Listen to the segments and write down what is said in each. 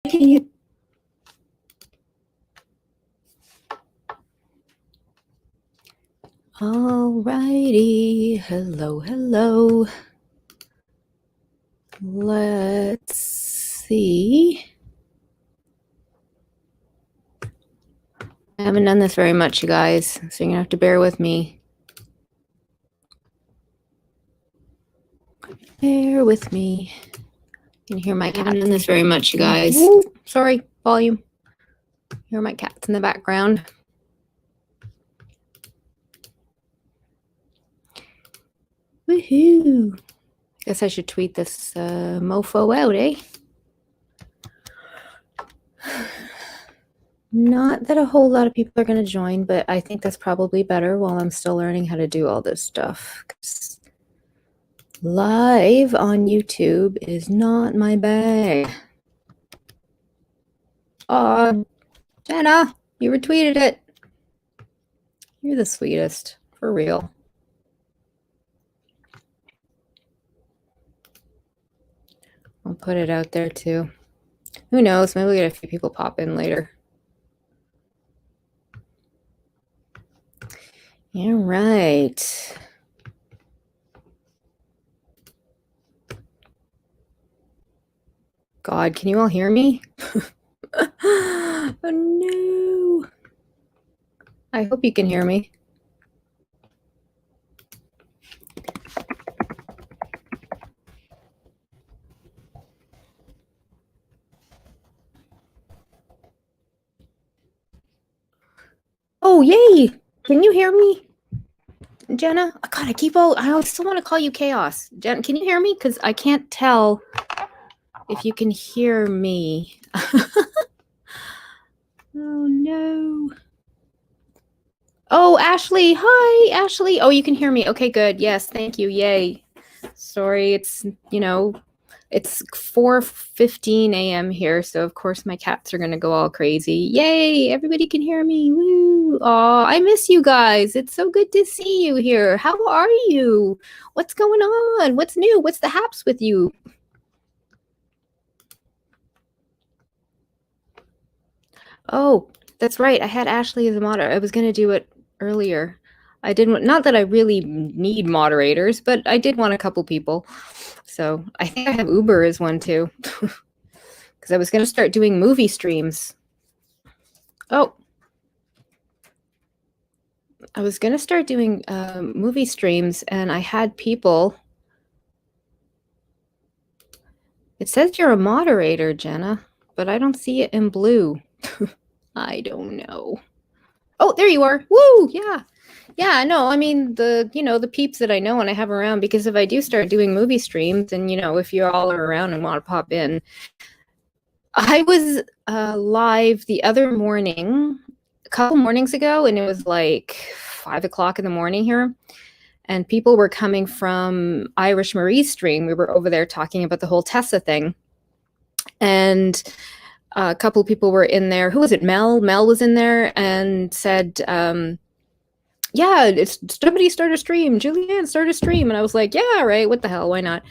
can hear. Alrighty, hello, hello. Let's see. I haven't done this very much, you guys, so you're gonna have to bear with me. Bear with me. You can hear my cat. I haven't done this very much, you guys. Ooh, sorry, volume. Hear my cats in the background. Woohoo! Guess I should tweet this mofo out, eh? Not that a whole lot of people are going to join, but I think that's probably better while I'm still learning how to do all this stuff. 'Cause live on YouTube is not my bag. Oh, Jenna, you retweeted it. You're the sweetest, for real. I'll put it out there too. Who knows? Maybe we'll get a few people pop in later. All right. God, can you all hear me? Oh no. I hope you can hear me. Oh, yay! Can you hear me? Jenna? Oh, God, I still want to call you Chaos. Jenna, can you hear me? Because I can't tell if you can hear me. Oh, no. Oh, Ashley. Hi, Ashley. Oh, you can hear me. Okay, good. Yes, thank you. Yay. Sorry, it's, it's 4:15 a.m. here, so of course my cats are going to go all crazy. Yay, everybody can hear me. Woo. Oh, I miss you guys. It's so good to see you here. How are you? What's going on? What's new? What's the haps with you? Oh, that's right. I had Ashley as a moderator. I was going to do it earlier. I didn't, not that I really need moderators, but I did want a couple people. So I think I have Uber as one too. Because I was going to start doing movie streams. Oh. I was going to start doing movie streams, and I had people. It says you're a moderator, Jenna, but I don't see it in blue. I don't know. Oh, there you are. Woo! Yeah. Yeah, no, I mean, the peeps that I know and I have around, because if I do start doing movie streams and, if you all are around and want to pop in. I was live the other morning, a couple mornings ago, and it was like 5 o'clock in the morning here. And people were coming from Irish Marie's stream. We were over there talking about the whole Tessa thing. And a couple people were in there. Who was it? Mel? Mel was in there and said, yeah, it's somebody start a stream. Julianne, start a stream. And I was like, yeah, right. What the hell? Why not?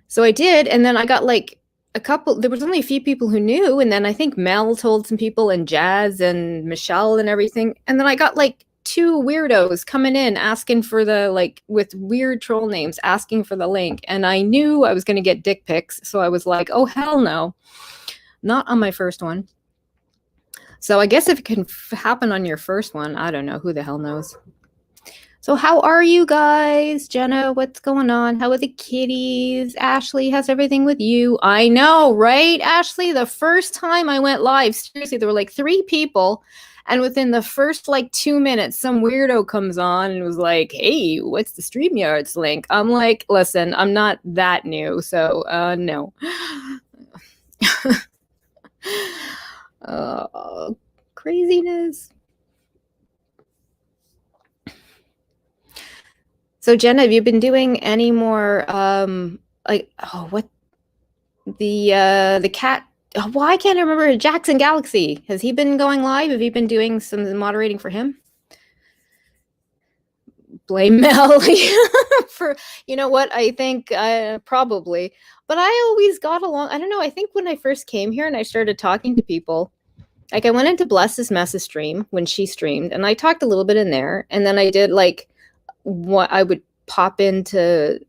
So I did. And then I got like there was only a few people who knew. And then I think Mel told some people, and Jazz and Michelle and everything. And then I got like 2 weirdos coming in asking for with weird troll names, asking for the link. And I knew I was going to get dick pics. So I was like, oh, hell no. Not on my first one. So I guess if it can happen on your first one, I don't know. Who the hell knows? So how are you guys? Jenna, what's going on? How are the kitties? Ashley, how's everything with you? I know, right, Ashley? The first time I went live, seriously, there were like 3 people. And within the first 2 minutes, some weirdo comes on and was like, hey, what's the StreamYard's link? I'm like, listen, I'm not that new, so no. Craziness. So Jenna, have you been doing any more the cat? Oh, why can't I remember? Jackson Galaxy. Has he been going live? Have you been doing some moderating for him? blame Mel for, you know what, I think probably. But I always got along. I don't know. I think when I first came here and I started talking to people, like I went into Bless's message stream when she streamed and I talked a little bit in there. And then I did like what I would pop into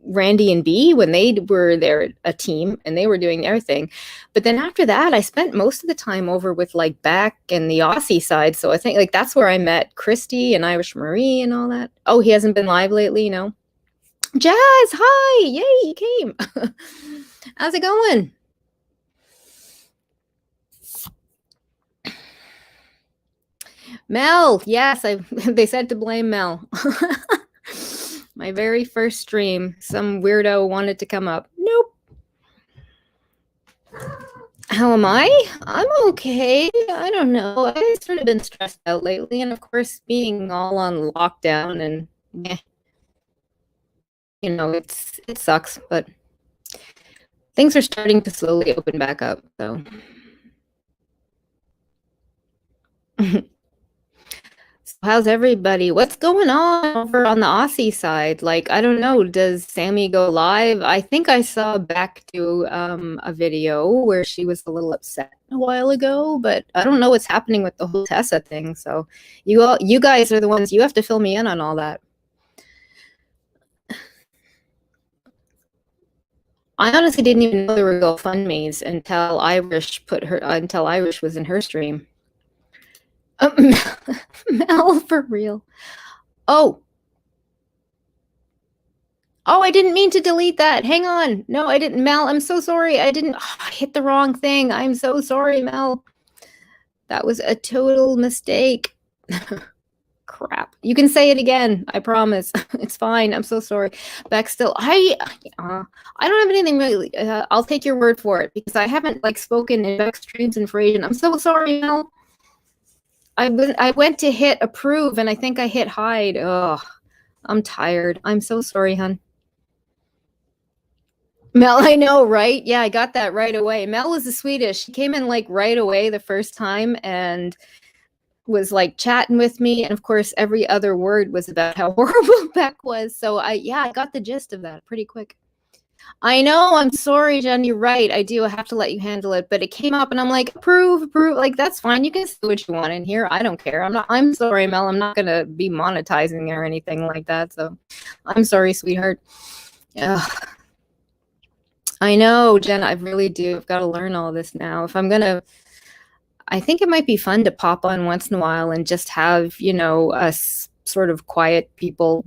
Randy and B when they were there, a team, and they were doing their thing. But then after that, I spent most of the time over with like Beck and the Aussie side. So I think like that's where I met Christy and Irish Marie and all that. Oh, he hasn't been live lately, you know. Jazz, hi, yay, you came. How's it going? Mel, yes, they said to blame Mel. My very first stream, some weirdo wanted to come up. Nope. How am I? I'm okay. I don't know. I've sort of been stressed out lately, and of course, being all on lockdown and you know, it sucks, but things are starting to slowly open back up. So. How's everybody? What's going on over on the Aussie side? Like, I don't know, does Sammy go live? I think I saw back to a video where she was a little upset a while ago, but I don't know what's happening with the whole Tessa thing. So you guys are the ones, you have to fill me in on all that. I honestly didn't even know there were GoFundMes until Irish was in her stream. Mel, for real. Oh, I didn't mean to delete that. Hang on. No, I didn't. Mel, I'm so sorry. I hit the wrong thing. I'm so sorry, Mel. That was a total mistake. Crap. You can say it again. I promise. It's fine. I'm so sorry. Beck still, I don't have anything really. I'll take your word for it because I haven't like spoken in Beck streams in Frasian. I'm so sorry, Mel. I went to hit approve and I think I hit hide. Oh, I'm tired. I'm so sorry, hun. Mel, I know, right? Yeah, I got that right away. Mel was the Swedish. She came in like right away the first time and was like chatting with me. And of course, every other word was about how horrible Beck was. So I got the gist of that pretty quick. I know, I'm sorry, Jen, you're right. I do have to let you handle it. But it came up and I'm like, approve. Like, that's fine. You can say what you want in here. I don't care. I'm sorry, Mel. I'm not going to be monetizing or anything like that. So I'm sorry, sweetheart. Ugh. I know, Jen, I really do. I've got to learn all this now. If I'm going to, I think it might be fun to pop on once in a while and just have, you know, us sort of quiet people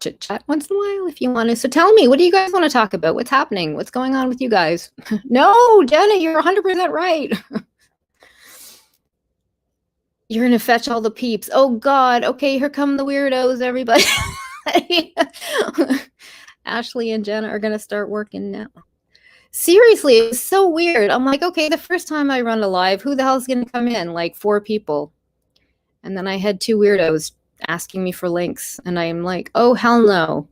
chit chat once in a while if you want to. So tell me, what do you guys want to talk about? What's happening? What's going on with you guys? No, Jenna, you're 100% right. You're going to fetch all the peeps. Oh, God. Okay, here come the weirdos, everybody. Ashley and Jenna are going to start working now. Seriously, it was so weird. I'm like, okay, the first time I run a live, who the hell's going to come in? Like 4 people. And then I had 2 weirdos asking me for links. And I'm like, oh, hell no.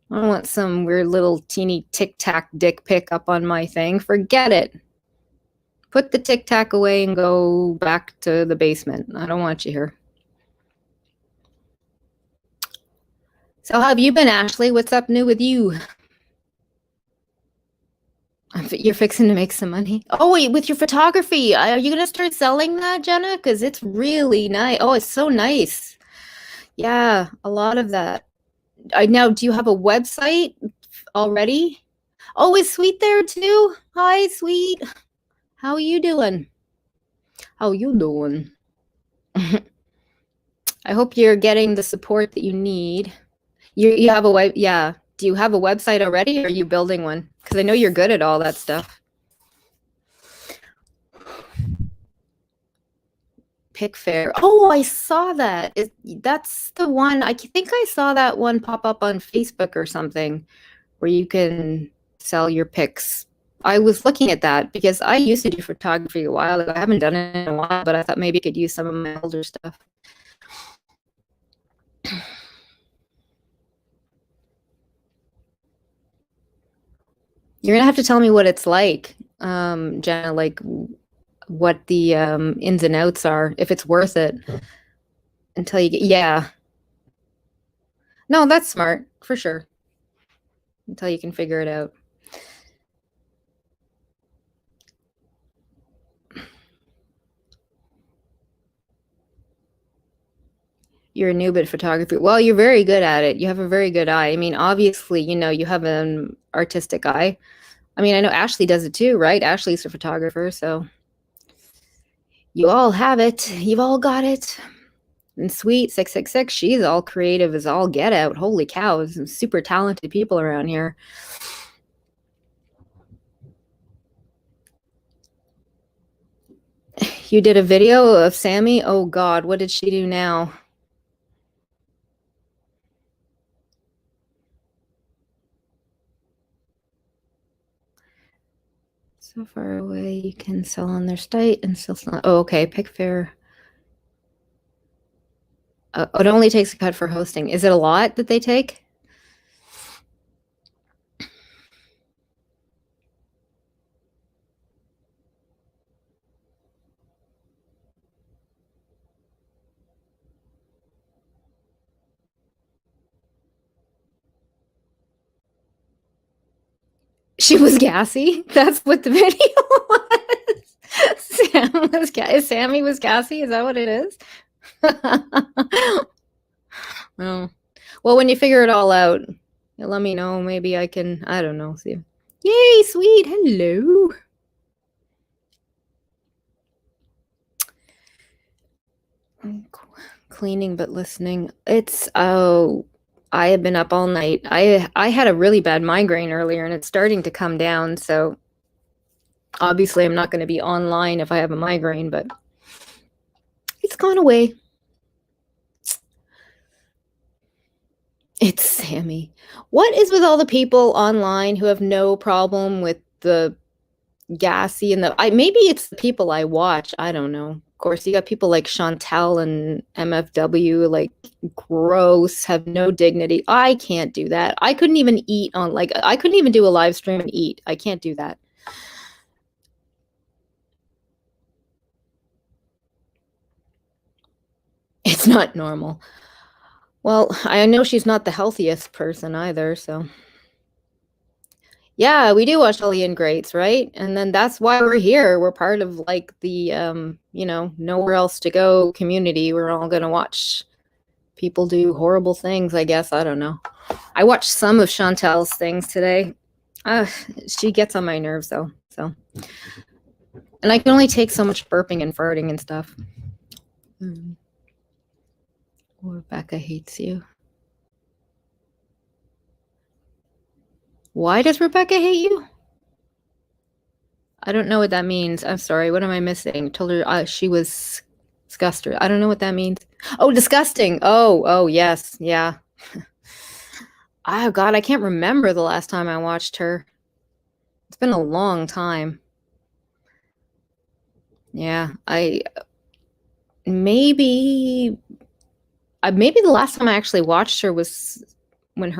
I don't want some weird little teeny tic-tac dick pic up on my thing. Forget it. Put the tic-tac away and go back to the basement. I don't want you here. So how have you been, Ashley? What's up new with you? You're fixing to make some money. Oh, wait, with your photography, are you going to start selling that, Jenna? Because it's really nice. Oh, it's so nice. Yeah, a lot of that. Now, do you have a website already? Oh, is Sweet there too? Hi, Sweet. How are you doing? How you doing? I hope you're getting the support that you need. You have a web, yeah. Do you have a website already, or are you building one? Because I know you're good at all that stuff. Pick Fair. Oh, I saw that. That's the one. I think I saw that one pop up on Facebook or something, where you can sell your pics. I was looking at that because I used to do photography a while ago. I haven't done it in a while, but I thought maybe I could use some of my older stuff. You're gonna have to tell me what it's like, Jenna, like what the ins and outs are, if it's worth it until you get, yeah. No, that's smart, for sure. Until you can figure it out. You're a noob at photography. Well, you're very good at it. You have a very good eye. I mean, obviously, you have an artistic eye. I mean, I know Ashley does it too, right? Ashley's a photographer, so you all have it. You've all got it. And Sweet 666, she's all creative as all get out. Holy cow, there's some super talented people around here. You did a video of Sammy? Oh God, what did she do now? So far away, you can sell on their site and still sell. Oh, okay. Pick fair. It only takes a cut for hosting. Is it a lot that they take? She was gassy. That's what the video was. Sammy was gassy. Is that what it is? Oh. Well, when you figure it all out, let me know. Maybe I can, I don't know, see. Yay, Sweet. Hello. Cleaning but listening. It's I have been up all night. I had a really bad migraine earlier and it's starting to come down, so obviously I'm not going to be online if I have a migraine, but it's gone away. It's Sammy. What is with all the people online who have no problem with the gassy and maybe it's the people I watch. I don't know. Of course, you got people like Chantel and MFW, like gross, have no dignity. I can't do that. I couldn't even eat I couldn't even do a live stream and eat. I can't do that. It's not normal. Well, I know she's not the healthiest person either, so. Yeah, we do watch all the ingrates, right? And then that's why we're here. We're part of like the nowhere else to go community. We're all gonna watch people do horrible things, I guess. I don't know. I watched some of Chantel's things today. She gets on my nerves though. So, and I can only take so much burping and farting and stuff. Rebecca hates you. Why does Rebecca hate you? I don't know what that means. I'm sorry. What am I missing? Told her she was disgusting. I don't know what that means. Oh, disgusting. Oh, yes. Yeah. Oh, God. I can't remember the last time I watched her. It's been a long time. Yeah. Maybe the last time I actually watched her was when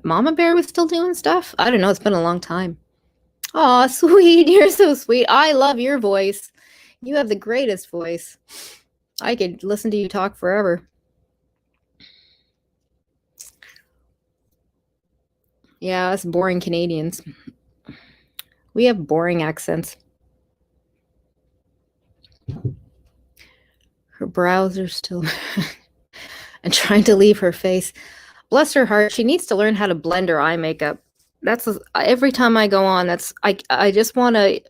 Mama Bear was still doing stuff. I don't know. It's been a long time. Aw, Sweet. You're so sweet. I love your voice. You have the greatest voice. I could listen to you talk forever. Yeah, us boring Canadians. We have boring accents. Her brows are still and trying to leave her face. Bless her heart. She needs to learn how to blend her eye makeup. That's every time I go on. I just want to.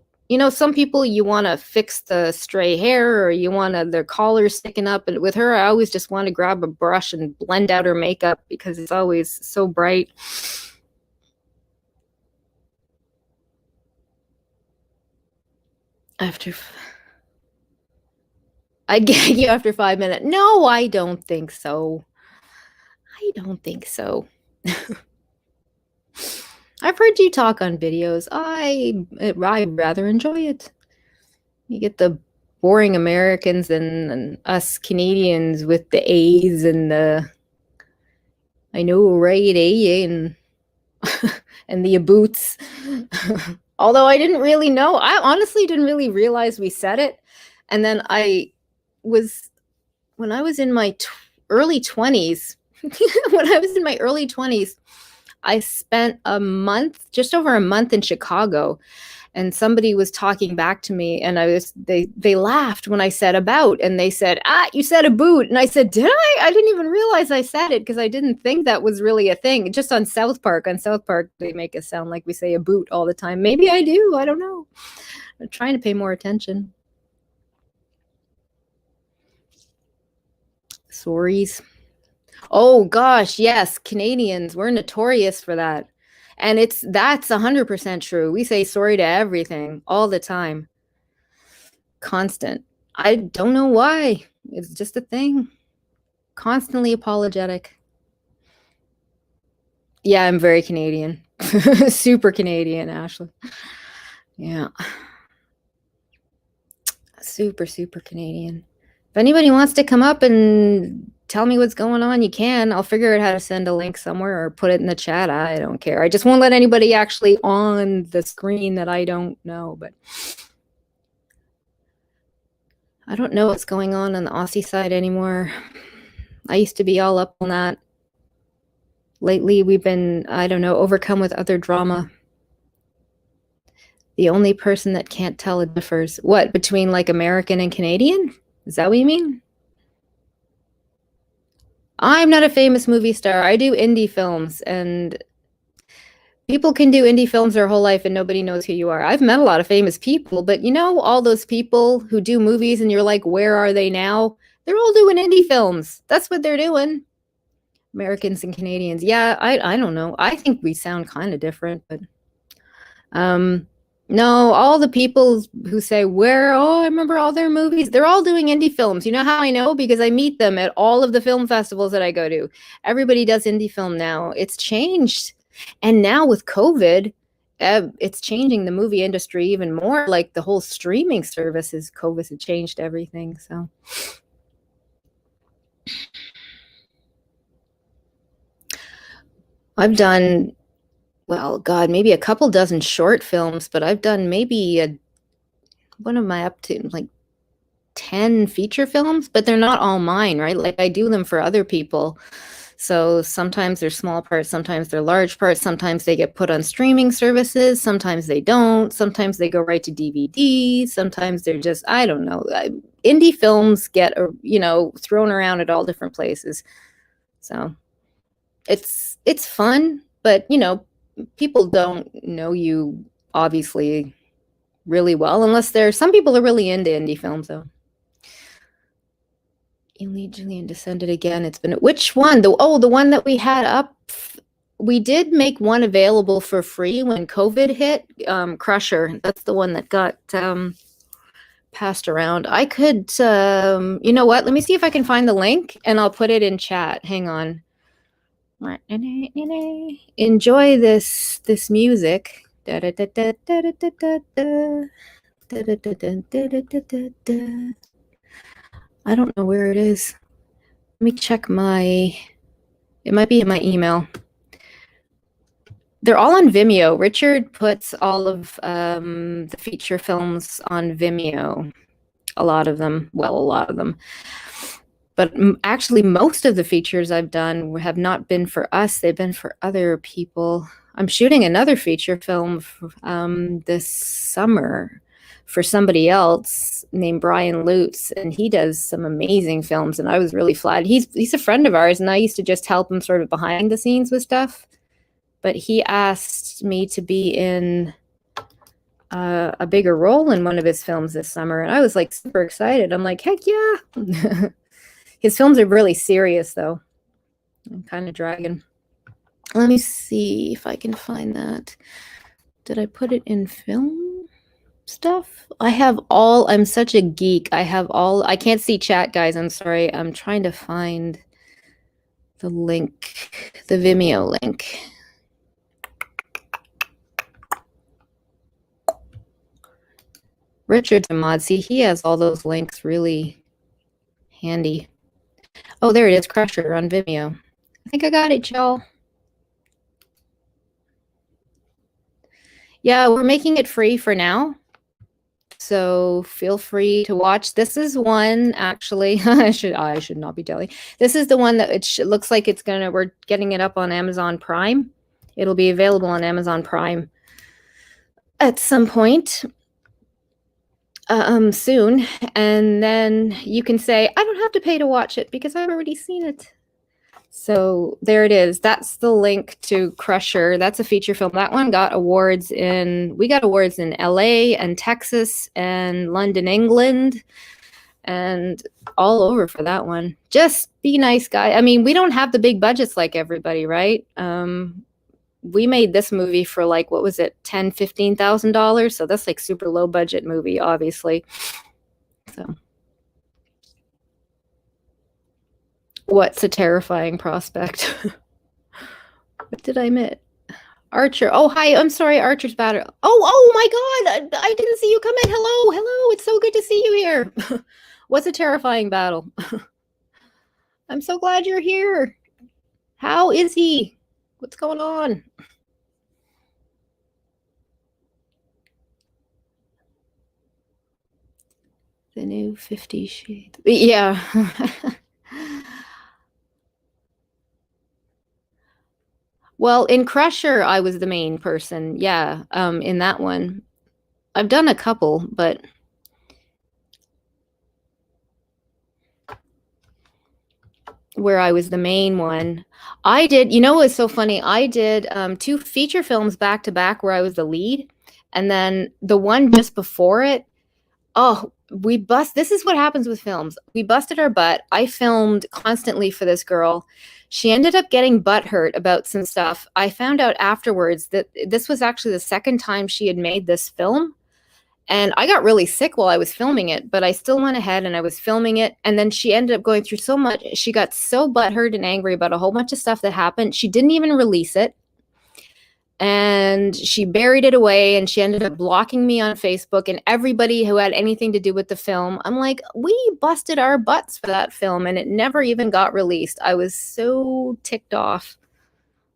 Some people you want to fix the stray hair or you want their collar sticking up. And with her, I always just want to grab a brush and blend out her makeup because it's always so bright. I get you after 5 minutes. No, I don't think so. I don't think so. I've heard you talk on videos. I rather enjoy it. You get the boring Americans and us Canadians with the A's and the I know, right, and and the aboots. Although I didn't really know. I honestly didn't really realize we said it. And then when I was in my early 20s, When I was in my early 20s, I spent a month, just over a month in Chicago, and somebody was talking back to me, and they laughed when I said about, and they said, you said aboot. And I said, did I didn't even realize I said it, because I didn't think that was really a thing. Just on South Park they make us sound like we say aboot all the time. Maybe I do, I don't know. I'm trying to pay more attention. Sorries. Oh gosh, yes, Canadians, we're notorious for that. And that's 100% true. We say sorry to everything all the time. Constant. I don't know why. It's just a thing. Constantly apologetic. Yeah, I'm very Canadian. Super Canadian, Ashley. Yeah. Super, super Canadian. If anybody wants to come up and tell me what's going on, you can. I'll figure out how to send a link somewhere or put it in the chat. I don't care. I just won't let anybody actually on the screen that I don't know. But I don't know what's going on the Aussie side anymore. I used to be all up on that. Lately, we've been, I don't know, overcome with other drama. The only person that can't tell it differs. What, between like American and Canadian? Is that what you mean? I'm not a famous movie star. I do indie films, and people can do indie films their whole life and nobody knows who you are. I've met a lot of famous people, but you know, all those people who do movies and you're like, where are they now? They're all doing indie films. That's what they're doing. Americans and Canadians. Yeah, I don't know. I think we sound kind of different, but no, all the people who say, I remember all their movies, they're all doing indie films. You know how I know? Because I meet them at all of the film festivals that I go to. Everybody does indie film now. It's changed. And now with COVID, it's changing the movie industry even more. Like the whole streaming services, COVID has changed everything. So I've done, well, God, maybe a couple dozen short films, but I've done maybe what am I up to? Like 10 feature films, but they're not all mine, right? Like I do them for other people. So sometimes they're small parts, sometimes they're large parts, sometimes they get put on streaming services, sometimes they don't, sometimes they go right to DVD, sometimes they're just, I don't know. Indie films get, thrown around at all different places. So it's fun, but people don't know you obviously really well unless some people are really into indie films though. Julian descended again. It's been, which one? The one that we had up. We did make one available for free when COVID hit. Crusher. That's the one that got passed around. I could, you know what? Let me see if I can find the link and I'll put it in chat. Hang on. Enjoy this music. I don't know where it is. Let me check it might be in my email. They're all on Vimeo. Richard puts all of the feature films on Vimeo. A lot of them. But actually, most of the features I've done have not been for us. They've been for other people. I'm shooting another feature film this summer for somebody else named Brian Lutz, and he does some amazing films, and I was really flattered. He's a friend of ours, and I used to just help him sort of behind the scenes with stuff. But he asked me to be in a bigger role in one of his films this summer, and I was like super excited. I'm like, heck yeah. His films are really serious, though. I'm kind of dragging. Let me see if I can find that. Did I put it in film stuff? I'm such a geek. I can't see chat, guys. I'm sorry. I'm trying to find the link, the Vimeo link. Richard Demod, see, he has all those links really handy. Oh, there it is, Crusher on Vimeo. I think I got it, y'all. Yeah, we're making it free for now. So feel free to watch. This is one, actually, I should not be telling. This is the one that it looks like we're getting it up on Amazon Prime. It'll be available on Amazon Prime at some point soon. And then you can say, I don't have to pay to watch it because I've already seen it. So there it is. That's the link to Crusher. That's a feature film. That one got awards we got awards in LA and Texas and London, England, and all over for that one. Just be nice, guy. I mean, we don't have the big budgets like everybody, right? We made this movie for like, what was it, $10,000-$15,000? So that's like super low budget movie, obviously. So what's a terrifying prospect? What did I miss? Archer. Oh, hi. I'm sorry. Archer's battery. Oh my God. I didn't see you come in. Hello. It's so good to see you here. What's a terrifying battle? I'm so glad you're here. How is he? What's going on? The new 50 Shades. Yeah. Well, in Crusher, I was the main person. Yeah, in that one. I've done a couple, but where I was the main one. I did, you know what's so funny? I did 2 feature films back to back where I was the lead. And then the one just before it, this is what happens with films. We busted our butt. I filmed constantly for this girl. She ended up getting butthurt about some stuff. I found out afterwards that this was actually the second time she had made this film. And I got really sick while I was filming it, but I still went ahead and I was filming it. And then she ended up going through so much. She got so butthurt and angry about a whole bunch of stuff that happened. She didn't even release it. And she buried it away, and she ended up blocking me on Facebook and everybody who had anything to do with the film. I'm like, we busted our butts for that film and it never even got released. I was so ticked off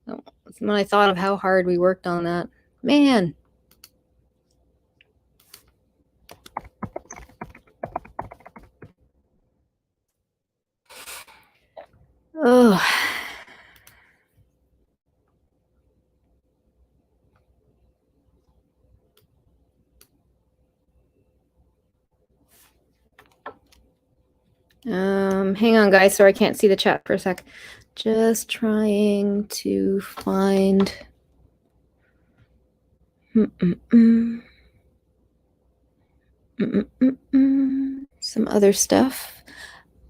when I thought of how hard we worked on that. Man. Oh. Hang on, guys. Sorry, I can't see the chat for a sec. Just trying to find some other stuff.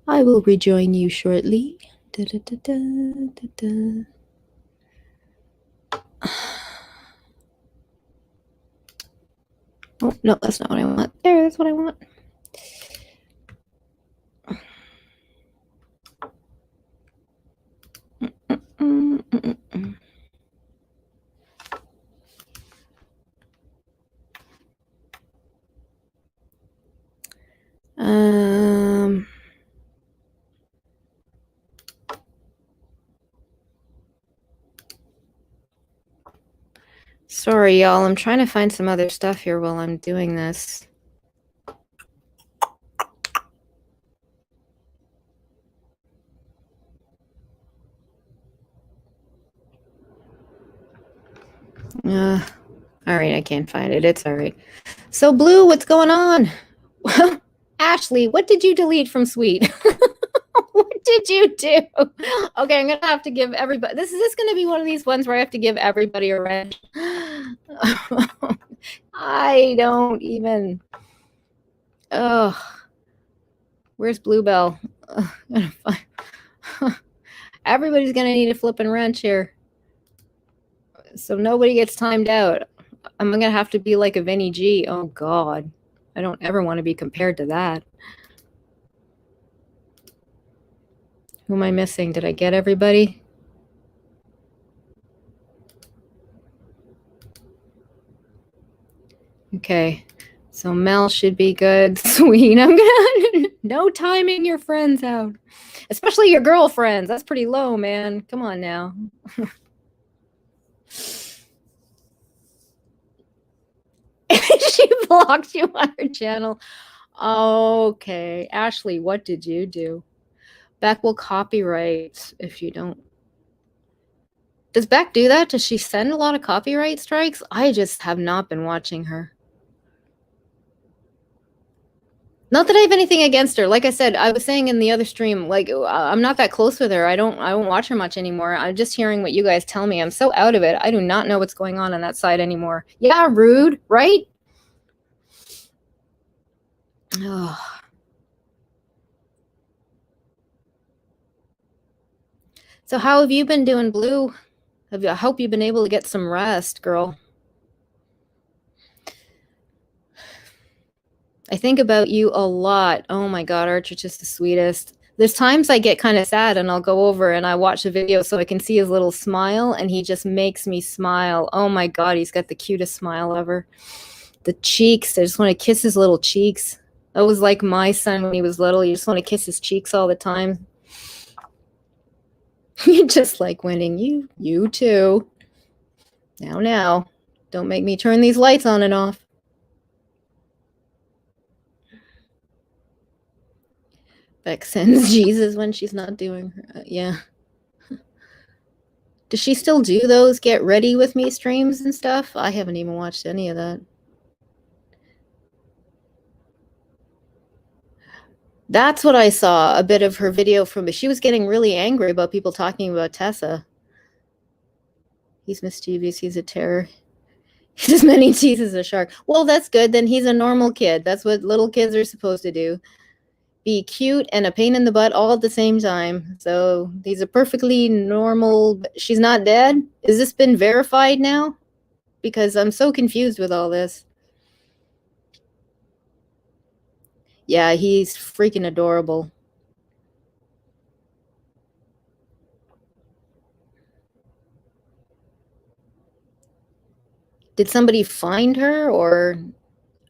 I will rejoin you shortly. Da, da, da, da, da, da. Oh, no, that's not what I want. There, that's what I want. Sorry, y'all. I'm trying to find some other stuff here while I'm doing this. All right, I can't find it. It's all right. So, Blue, what's going on? Ashley, what did you delete from Sweet? What did you do? Okay, I'm gonna have to give everybody. This is gonna be one of these ones where I have to give everybody a wrench. I don't even. Ugh. Where's Bluebell? Everybody's gonna need a flipping wrench here, so nobody gets timed out. I'm gonna have to be like a Vinny G. Oh God, I don't ever want to be compared to that. Who am I missing? Did I get everybody? Okay, so Mel should be good. Sweet. I'm gonna no timing your friends out, especially your girlfriends. That's pretty low, man. Come on now. She blocked you on her channel. Okay. Ashley, what did you do? Beck will copyright if you don't. Does Beck do that? Does she send a lot of copyright strikes? I just have not been watching her. Not that I have anything against her. Like I said, I was saying in the other stream, like I'm not that close with her. I don't watch her much anymore. I'm just hearing what you guys tell me. I'm so out of it. I do not know what's going on that side anymore. Yeah, rude, right? Oh. So how have you been doing, Blue? I hope you've been able to get some rest, girl. I think about you a lot. Oh my God, Archer's just the sweetest. There's times I get kind of sad and I'll go over and I watch a video so I can see his little smile and he just makes me smile. Oh my God, he's got the cutest smile ever. The cheeks, I just want to kiss his little cheeks. That was like my son when he was little. You just want to kiss his cheeks all the time. You just like winning. You too. Now. Don't make me turn these lights on and off. Beck sends Jesus when she's not doing her. Yeah. Does she still do those get ready with me streams and stuff? I haven't even watched any of that. That's what I saw, a bit of her video from. She was getting really angry about people talking about Tessa. He's mischievous. He's a terror. He's as many teeth as a shark. Well, that's good. Then he's a normal kid. That's what little kids are supposed to do. Be cute and a pain in the butt all at the same time. So he's a perfectly normal. She's not dead? Has this been verified now? Because I'm so confused with all this. Yeah, he's freaking adorable. Did somebody find her, or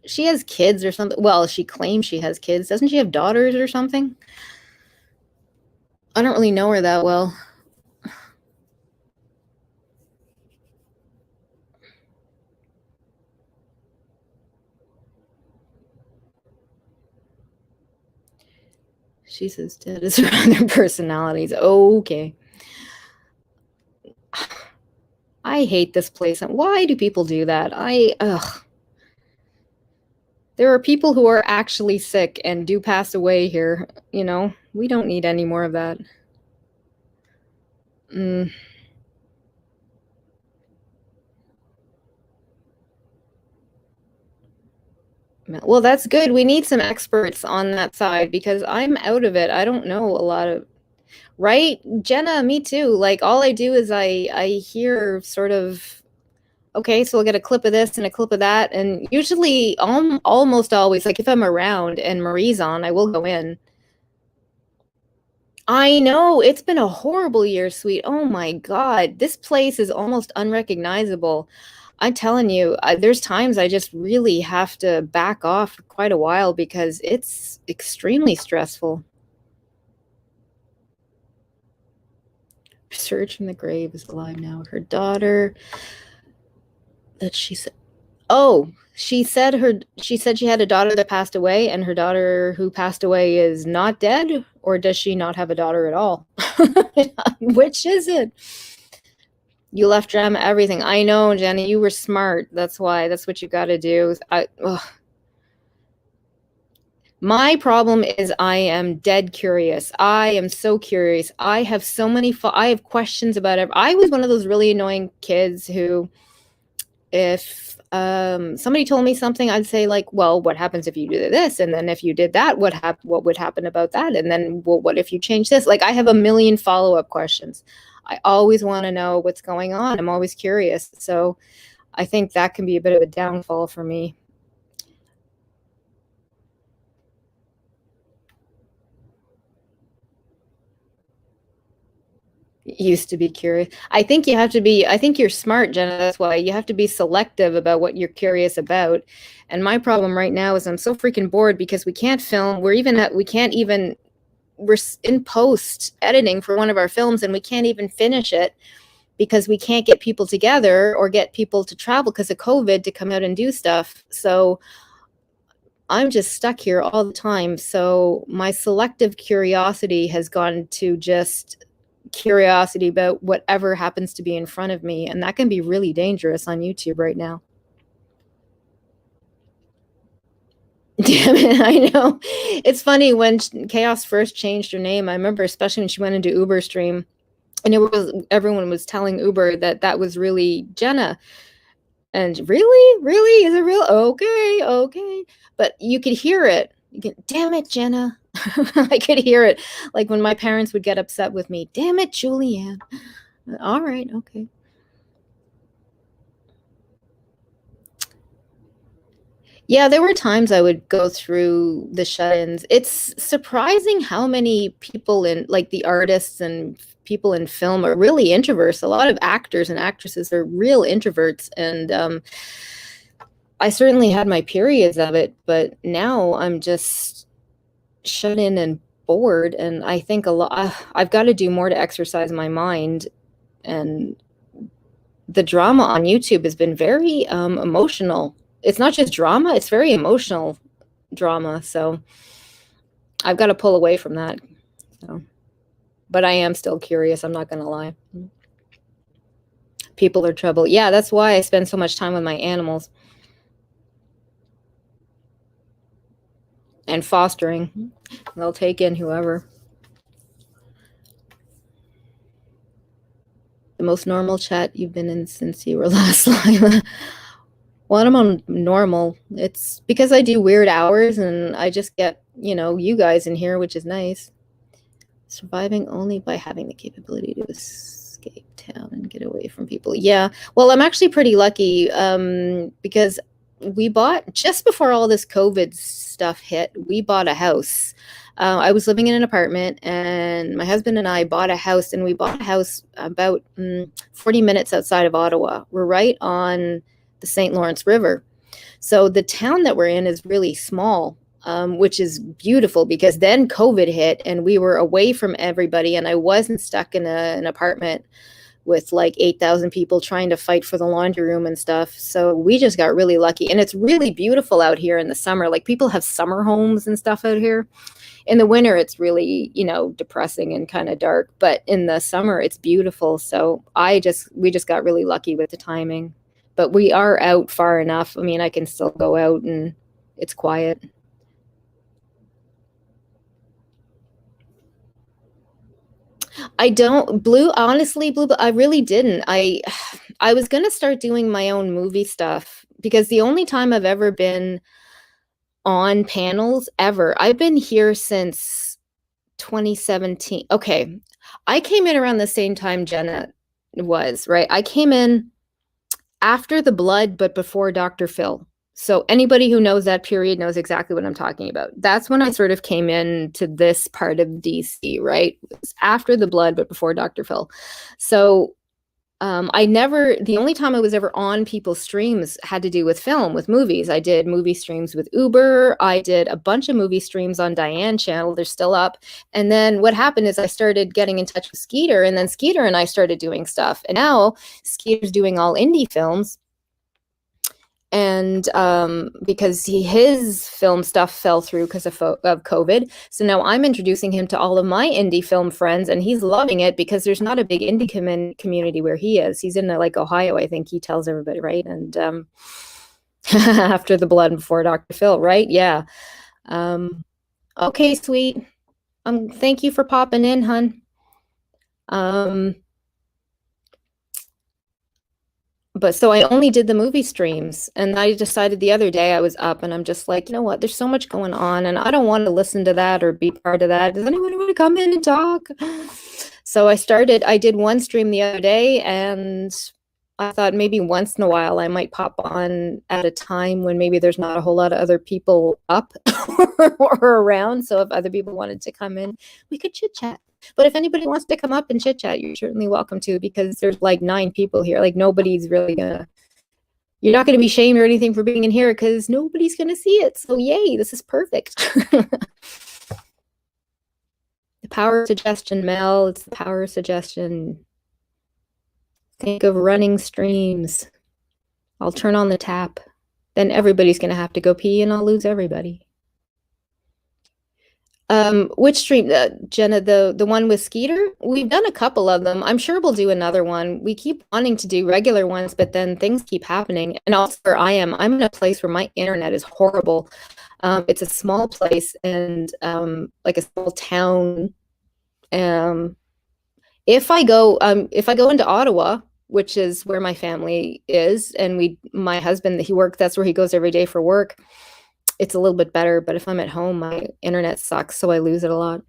she has kids or something? Well, she claims she has kids. Doesn't she have daughters or something? I don't really know her that well. She's as dead as her other personalities. Okay. I hate this place. Why do people do that? Ugh. There are people who are actually sick and do pass away here. You know, we don't need any more of that. Well, that's good. We need some experts on that side because I'm out of it. I don't know a lot of. Right? Jenna, me too. Like, all I do is I hear sort of, okay, so we'll get a clip of this and a clip of that. And usually, almost always, like if I'm around and Marie's on, I will go in. I know, it's been a horrible year, sweet. Oh my God. This place is almost unrecognizable. I'm telling you, there's times I just really have to back off for quite a while because it's extremely stressful. Surge from the grave is alive now. Her daughter, that she said, she said she had a daughter that passed away, and her daughter who passed away is not dead, or does she not have a daughter at all? Which is it? You left Drama everything. I know, Jenny, you were smart. That's why. That's what you got to do. My problem is I am dead curious. I am so curious. I have so many. I have questions about it. I was one of those really annoying kids who, if somebody told me something, I'd say like, well, what happens if you do this? And then if you did that, what would happen about that? And then, well, what if you change this? Like, I have a million follow-up questions. I always want to know what's going on. I'm always curious. So I think that can be a bit of a downfall for me. Used to be curious. I think you have to be, I think you're smart, Jenna. That's why you have to be selective about what you're curious about. And my problem right now is I'm so freaking bored because we can't film. We're in post editing for one of our films and we can't even finish it because we can't get people together or get people to travel because of COVID to come out and do stuff. So I'm just stuck here all the time. So my selective curiosity has gone to just curiosity about whatever happens to be in front of me. And that can be really dangerous on YouTube right now. Damn it, I know. It's funny when Chaos first changed her name. I remember, especially when she went into Uber stream, and it was everyone was telling Uber that that was really Jenna. And really, is it real? Okay. But you could hear it. You can, damn it, Jenna. I could hear it, like when my parents would get upset with me. Damn it, Julianne. All right, okay. Yeah, there were times I would go through the shut-ins. It's surprising how many people in, like, the artists and people in film are really introverts. A lot of actors and actresses are real introverts, and I certainly had my periods of it, but now I'm just shut in and bored, and I think a lot I've got to do more to exercise my mind, and the drama on YouTube has been very emotional. It's not just drama, it's very emotional drama. So I've got to pull away from that. So, but I am still curious. I'm not going to lie. People are trouble. Yeah, that's why I spend so much time with my animals and fostering. They'll take in whoever. The most normal chat you've been in since you were last live. Well, I'm on normal. It's because I do weird hours and I just get, you guys in here, which is nice. Surviving only by having the capability to escape town and get away from people. Yeah. Well, I'm actually pretty lucky because we bought, just before all this COVID stuff hit, we bought a house. I was living in an apartment, and my husband and I bought a house, and we bought a house about 40 minutes outside of Ottawa. We're right on the St. Lawrence River. So the town that we're in is really small, which is beautiful because then COVID hit and we were away from everybody, and I wasn't stuck in an apartment with like 8,000 people trying to fight for the laundry room and stuff. So we just got really lucky, and it's really beautiful out here in the summer. Like, people have summer homes and stuff out here. In the winter, it's really, depressing and kind of dark, but in the summer, it's beautiful. So we just got really lucky with the timing, but we are out far enough. I mean, I can still go out and it's quiet. Honestly, I really didn't. I was going to start doing my own movie stuff because the only time I've ever been on panels ever, I've been here since 2017. Okay. I came in around the same time Jenna was, right? I came in after the blood, but before Dr. Phil. So anybody who knows that period knows exactly what I'm talking about. That's when I sort of came into this part of DC, right? It was after the blood, but before Dr. Phil. So the only time I was ever on people's streams had to do with film, with movies. I did movie streams with Uber. I did a bunch of movie streams on Diane channel. They're still up. And then what happened is I started getting in touch with Skeeter, and then Skeeter and I started doing stuff. And now Skeeter's doing all indie films. And because his film stuff fell through because of COVID. So now I'm introducing him to all of my indie film friends, and he's loving it because there's not a big indie community where he is. He's in like Ohio, I think he tells everybody, right? And after the blood and before Dr. Phil, right? Yeah. Okay, sweet. Thank you for popping in, hun. But so I only did the movie streams, and I decided the other day I was up and I'm just like, you know what, there's so much going on and I don't want to listen to that or be part of that. Does anyone want to come in and talk? So I did one stream the other day, and I thought maybe once in a while I might pop on at a time when maybe there's not a whole lot of other people up or around. So if other people wanted to come in, we could chit chat. But if anybody wants to come up and chit chat, you're certainly welcome to, because there's like 9 people here. Like, nobody's really you're not gonna be shamed or anything for being in here because nobody's gonna see it. So yay, this is perfect. The power of suggestion, Mel. It's the power of suggestion. Think of running streams. I'll turn on the tap. Then everybody's going to have to go pee and I'll lose everybody. Which stream, Jenna, the one with Skeeter? We've done a couple of them. I'm sure we'll do another one. We keep wanting to do regular ones, but then things keep happening. And also where I'm in a place where my internet is horrible. It's a small place and like a small town. If I go into Ottawa, which is where my family is, and my husband, he works, that's where he goes every day for work. It's a little bit better, but if I'm at home, my internet sucks, so I lose it a lot.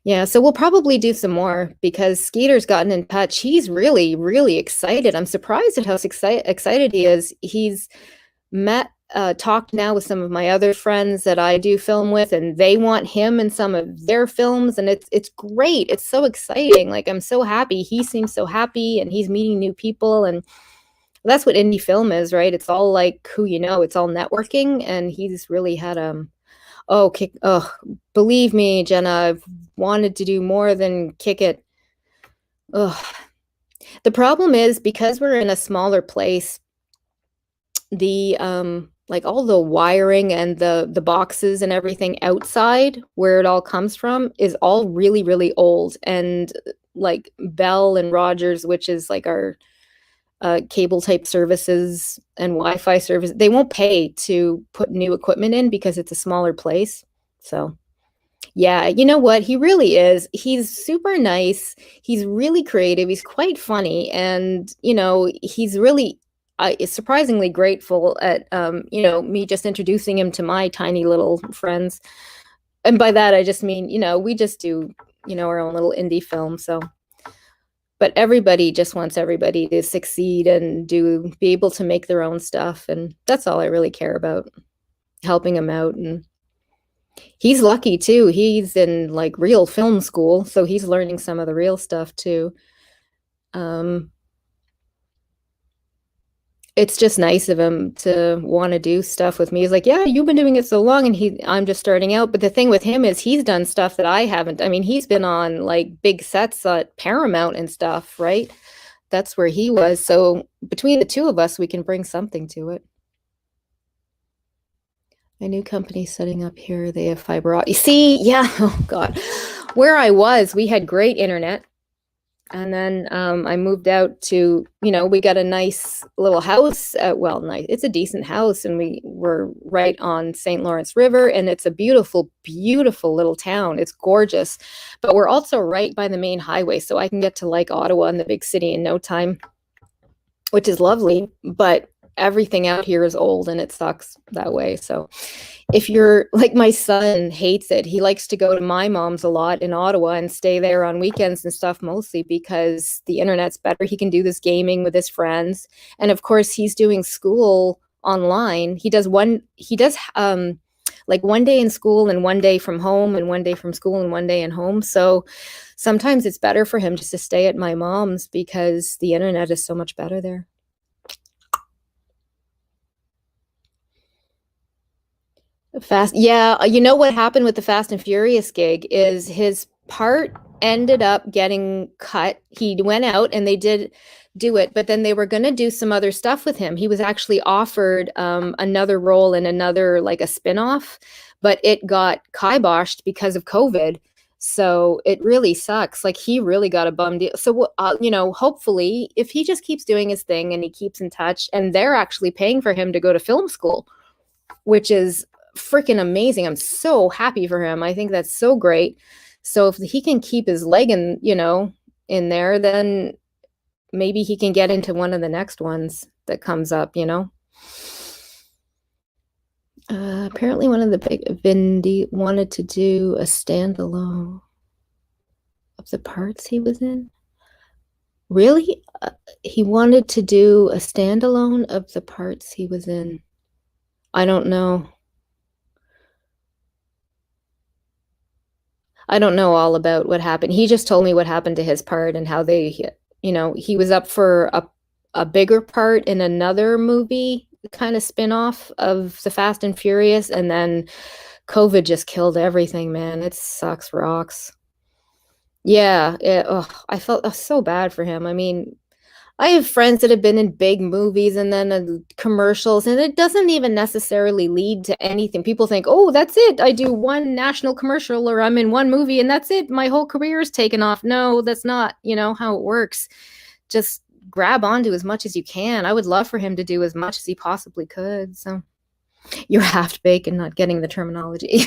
Yeah, so we'll probably do some more because Skeeter's gotten in touch. He's really, really excited. I'm surprised at how excited he is. He's talked now with some of my other friends that I do film with, and they want him in some of their films, and it's great. It's so exciting. Like, I'm so happy. He seems so happy, and he's meeting new people, and that's what indie film is, right? It's all like who you know. It's all networking, and he's really had believe me, Jenna, I've wanted to do more than kick it. The problem is because we're in a smaller place, the like all the wiring and the boxes and everything outside where it all comes from is all really, really old. And like Bell and Rogers, which is like our cable type services and Wi-Fi service, they won't pay to put new equipment in because it's a smaller place. So yeah, you know what? He really is. He's super nice. He's really creative. He's quite funny. And, he's really surprisingly grateful at, me just introducing him to my tiny little friends. And by that, I just mean, we just do, our own little indie film. So, but everybody just wants everybody to succeed and be able to make their own stuff. And that's all I really care about, helping them out. And he's lucky too. He's in like real film school, so he's learning some of the real stuff too. It's just nice of him to want to do stuff with me. He's like, yeah, you've been doing it so long, and I'm just starting out. But the thing with him is he's done stuff that I haven't. I mean, he's been on like big sets at Paramount and stuff, right? That's where he was. So between the two of us, we can bring something to it. A new company setting up here. They have fiber. You see, yeah. Oh God, where I was, we had great internet, and then I moved out to. We got a nice little house. Nice. It's a decent house, and we were right on St. Lawrence River, and it's a beautiful, beautiful little town. It's gorgeous, but we're also right by the main highway, so I can get to like Ottawa and the big city in no time, which is lovely. But everything out here is old and it sucks that way. So if you're like, my son hates it. He likes to go to my mom's a lot in Ottawa and stay there on weekends and stuff, mostly because the internet's better. He can do this gaming with his friends. And of course he's doing school online. He does like one day in school and one day from home, and one day from school and one day in home. So sometimes it's better for him just to stay at my mom's because the internet is so much better there. Yeah, you know what happened with the Fast and Furious gig is his part ended up getting cut. He went out and they did do it, but then they were going to do some other stuff with him. He was actually offered another role in another, like a spinoff, but it got kiboshed because of COVID. So it really sucks. Like, he really got a bum deal. So, hopefully if he just keeps doing his thing and he keeps in touch, and they're actually paying for him to go to film school, which is freaking amazing. I'm so happy for him. I think that's so great. So if he can keep his leg in there, then maybe he can get into one of the next ones that comes up, apparently one of the big Vindy wanted to do a standalone of the parts he was in. Really? He wanted to do a standalone of the parts he was in. I don't know. I don't know all about what happened. He just told me what happened to his part and how he was up for a bigger part in another movie, kind of spin-off of the Fast and Furious, and then COVID just killed everything, man. It sucks rocks. Yeah, I felt so bad for him. I mean, I have friends that have been in big movies and then commercials, and it doesn't even necessarily lead to anything. People think, oh, that's it. I do one national commercial or I'm in one movie and that's it. My whole career is taken off. No, that's not, how it works. Just grab onto as much as you can. I would love for him to do as much as he possibly could. So you're half baked and not getting the terminology.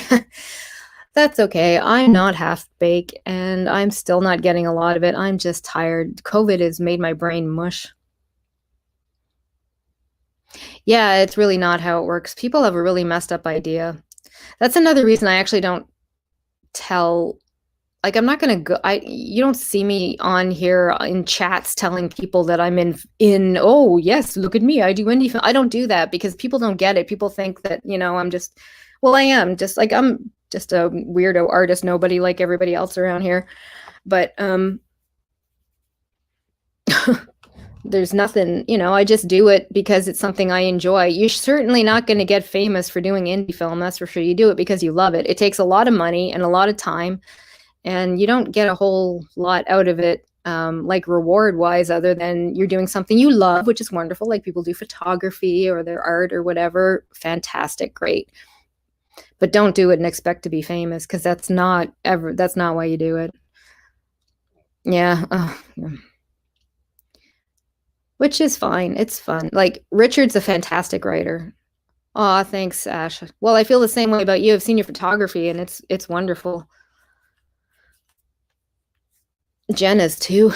That's okay. I'm not half baked and I'm still not getting a lot of it. I'm just tired. COVID has made my brain mush. Yeah, it's really not how it works. People have a really messed up idea. That's another reason I actually don't tell, like, I'm not gonna go, you don't see me on here in chats telling people that I'm oh yes, look at me, I do indie film. I don't do that because people don't get it. People think that, I'm just, well, I am just like, I'm just a weirdo artist, nobody like everybody else around here. But there's nothing, I just do it because it's something I enjoy. You're certainly not going to get famous for doing indie film, that's for sure. You do it because you love it. It takes a lot of money and a lot of time, and you don't get a whole lot out of it, like reward wise, other than you're doing something you love, which is wonderful. Like people do photography or their art or whatever. Fantastic, great. But don't do it and expect to be famous, because that's not why you do it. Yeah. Yeah. Which is fine. It's fun. Like Richard's a fantastic writer. Aw, thanks, Ash. Well, I feel the same way about you. I've seen your photography and it's wonderful. Jenna's too.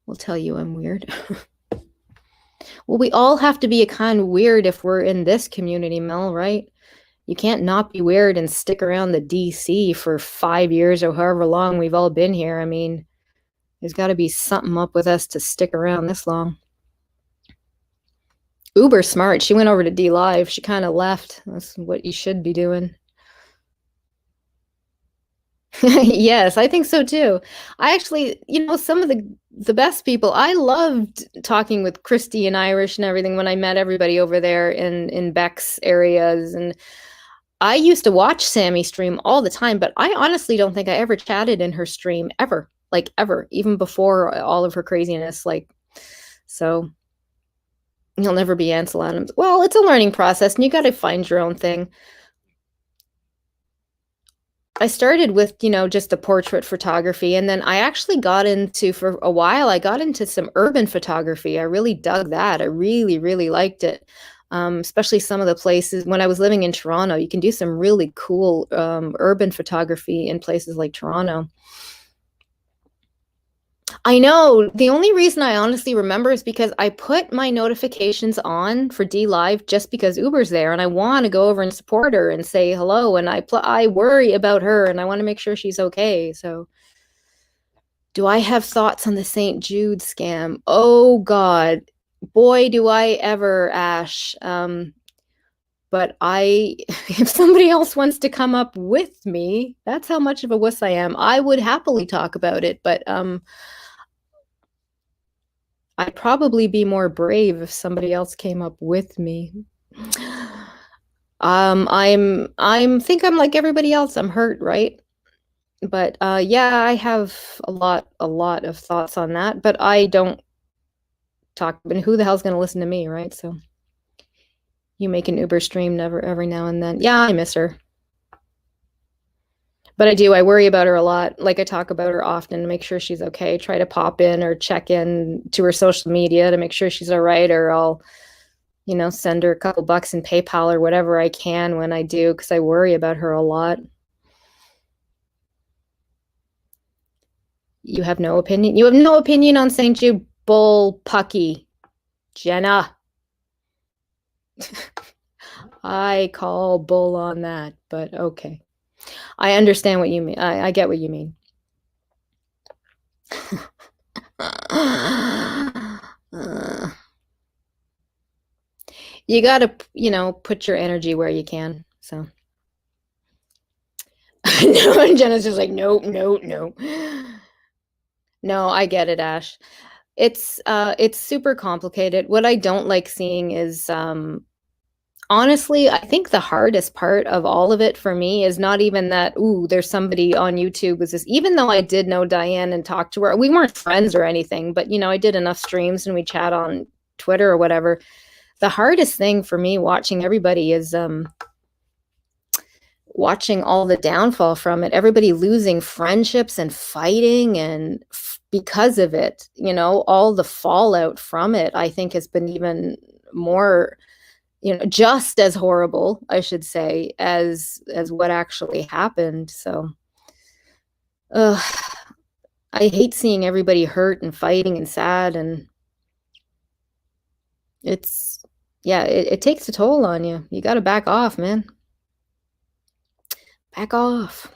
Will tell you I'm weird. Well, we all have to be a kind of weird if we're in this community, Mel, right? You can't not be weird and stick around the DC for 5 years or however long we've all been here. I mean, there's got to be something up with us to stick around this long. Uber smart. She went over to D Live. She kind of left. That's what you should be doing. Yes, I think so too. I actually, some of the best people. I loved talking with Christy and Irish and everything when I met everybody over there in Beck's areas, and I used to watch Sammy stream all the time, but I honestly don't think I ever chatted in her stream ever, like ever, even before all of her craziness. Like, so you'll never be Ansel Adams. Well, it's a learning process, and you got to find your own thing. I started with, just the portrait photography, and then I actually got into, for a while, I got into some urban photography. I really dug that. I really, really liked it. Especially some of the places when I was living in Toronto. You can do some really cool urban photography in places like Toronto. I know. The only reason I honestly remember is because I put my notifications on for D Live just because Uber's there, and I want to go over and support her and say hello, and I worry about her and I want to make sure she's okay. So, do I have thoughts on the St. Jude scam? Oh God, boy, do I ever, Ash. But if somebody else wants to come up with me, that's how much of a wuss I am. I would happily talk about it, but I'd probably be more brave if somebody else came up with me. I'm think I'm like everybody else. I'm hurt, right? But yeah, I have a lot of thoughts on that, but I don't talk. And who the hell's gonna listen to me, right? So you make an Uber stream never every now and then. Yeah, I miss her. But I do. I worry about her a lot. Like I talk about her often to make sure she's okay. Try to pop in or check in to her social media to make sure she's all right, or I'll, send her a couple bucks in PayPal or whatever I can when I do, because I worry about her a lot. You have no opinion? You have no opinion on St. Jude? Bull pucky. Jenna. I call bull on that, but okay. I understand what you mean. I get what you mean. You gotta, put your energy where you can. So. No, and Jenna's just like, no, no, no. No, I get it, Ash. It's super complicated. What I don't like seeing is Honestly, I think the hardest part of all of it for me is not even that, ooh, there's somebody on YouTube with this, even though I did know Diane and talked to her. We weren't friends or anything, but I did enough streams and we chat on Twitter or whatever. The hardest thing for me watching everybody is watching all the downfall from it, everybody losing friendships and fighting, and because of it, all the fallout from it, I think has been even more, just as horrible, I should say, as what actually happened. So, I hate seeing everybody hurt and fighting and sad, and it's, yeah, it takes a toll on you. You got to back off, man. Back off.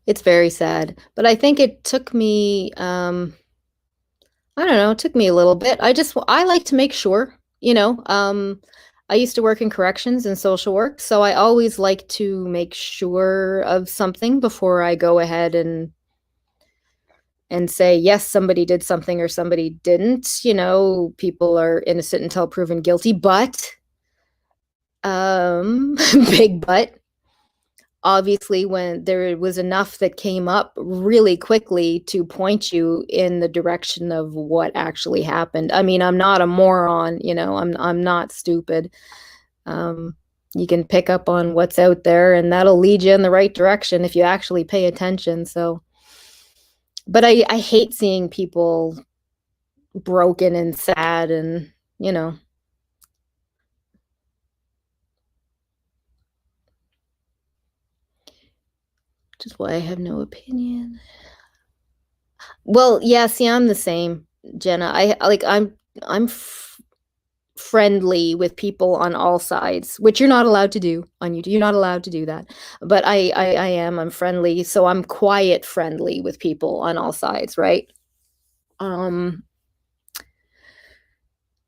It's very sad, but I think it took me, I don't know, it took me a little bit. I like to make sure, I used to work in corrections and social work, so I always like to make sure of something before I go ahead and say, yes, somebody did something or somebody didn't. People are innocent until proven guilty, but, big but, obviously when there was enough that came up really quickly to point you in the direction of what actually happened. I mean, I'm not a moron, I'm not stupid. You can pick up on what's out there and that'll lead you in the right direction if you actually pay attention. So, but I hate seeing people broken and sad and, just why I have no opinion. Well, yeah, see, I'm the same, Jenna. I'm friendly with people on all sides, which you're not allowed to do on YouTube. You're not allowed to do that. But I am. I'm friendly, so I'm quiet friendly with people on all sides, right? Diane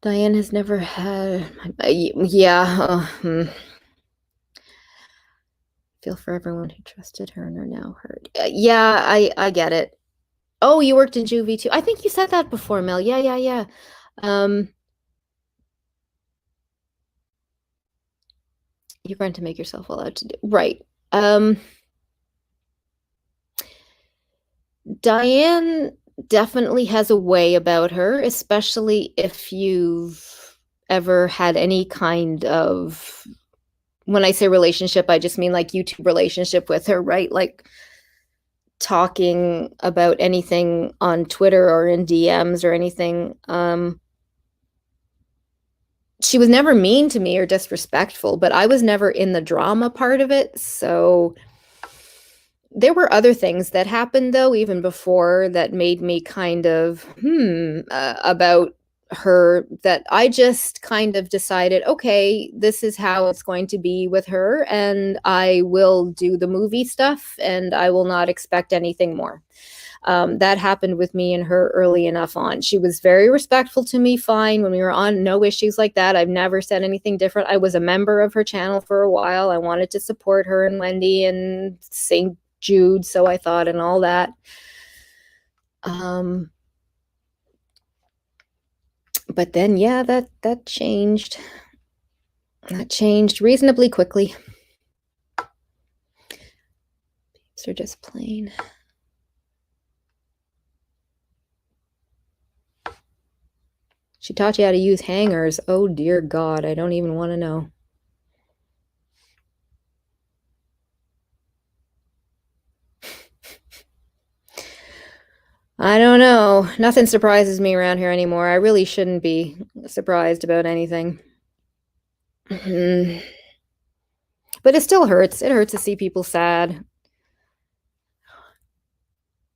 has never had. Yeah. Feel for everyone who trusted her and are now hurt. Yeah, I get it. Oh, you worked in juvie too. I think you said that before, Mel. Yeah. You're going to make yourself allowed to do right. Diane definitely has a way about her, especially if you've ever had any kind of, when I say relationship, I just mean like YouTube relationship with her, right? Like talking about anything on Twitter or in DMs or anything. She was never mean to me or disrespectful, but I was never in the drama part of it. So there were other things that happened, though, even before, that made me kind of, about her, that I just kind of decided, okay, this is how it's going to be with her, and I will do the movie stuff, and I will not expect anything more. That happened with me and her early enough on. She was very respectful to me, fine, when we were on, no issues like that. I've never said anything different. I was a member of her channel for a while. I wanted to support her and Wendy and St. Jude, so I thought, and all that. But then, yeah, that changed. That changed reasonably quickly. These are just plain. She taught you how to use hangers. Oh, dear God, I don't even want to know. I don't know. Nothing surprises me around here anymore. I really shouldn't be surprised about anything. But it still hurts. It hurts to see people sad.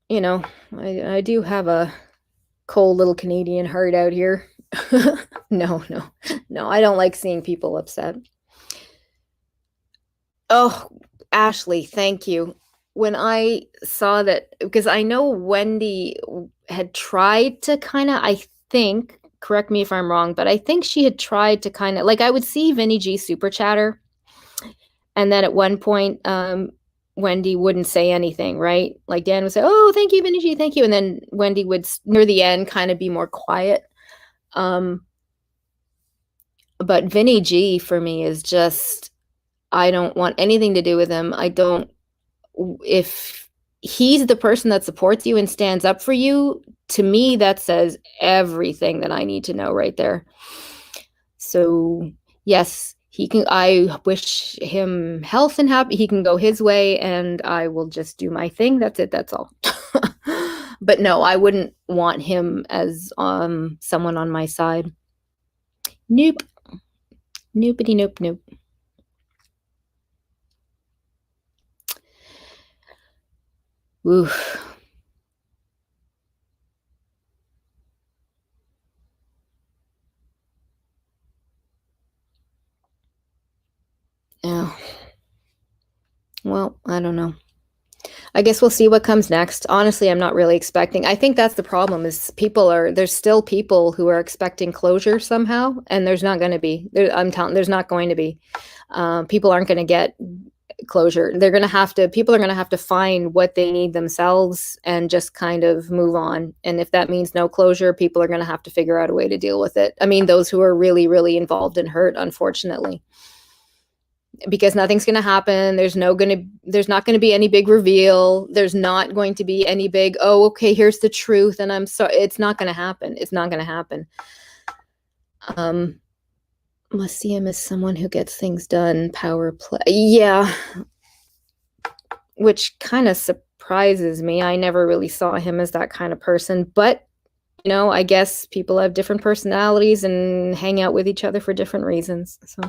I do have a cold little Canadian heart out here. No, I don't like seeing people upset. Oh, Ashley, thank you. When I saw that, because I know Wendy had tried to kind of, I think, correct me if I'm wrong, but I think she had tried to like, I would see Vinny G super chatter. And then at one point, Wendy wouldn't say anything, right? Like Dan would say, "Oh, thank you, Vinny G, thank you," and then Wendy would near the end kind of be more quiet. But Vinny G for me is just, I don't want anything to do with him. I don't, if he's the person that supports you and stands up for you, to me, that says everything that I need to know right there. So, yes, he can, I wish him health and happy. He can go his way and I will just do my thing. That's it. That's all. But no, I wouldn't want him as someone on my side. Nope. Noopity nope nope. Oof. Yeah. Well, I don't know. I guess we'll see what comes next. Honestly, I'm not really expecting. I think that's the problem is there's still people who are expecting closure somehow, and there's not going to be. I'm telling, there's not going to be. People aren't going to get closure. People are going to have to find what they need themselves and just kind of move on. And if that means no closure, people are going to have to figure out a way to deal with it. I mean, those who are really, really involved and hurt, unfortunately. Because nothing's going to happen. There's not going to be any big reveal. There's not going to be any big, oh, okay, here's the truth. And I'm sorry. It's not going to happen. It's not going to happen. Must see him as someone who gets things done. Power play. Yeah. Which kind of surprises me. I never really saw him as that kind of person, but I guess people have different personalities and hang out with each other for different reasons. So.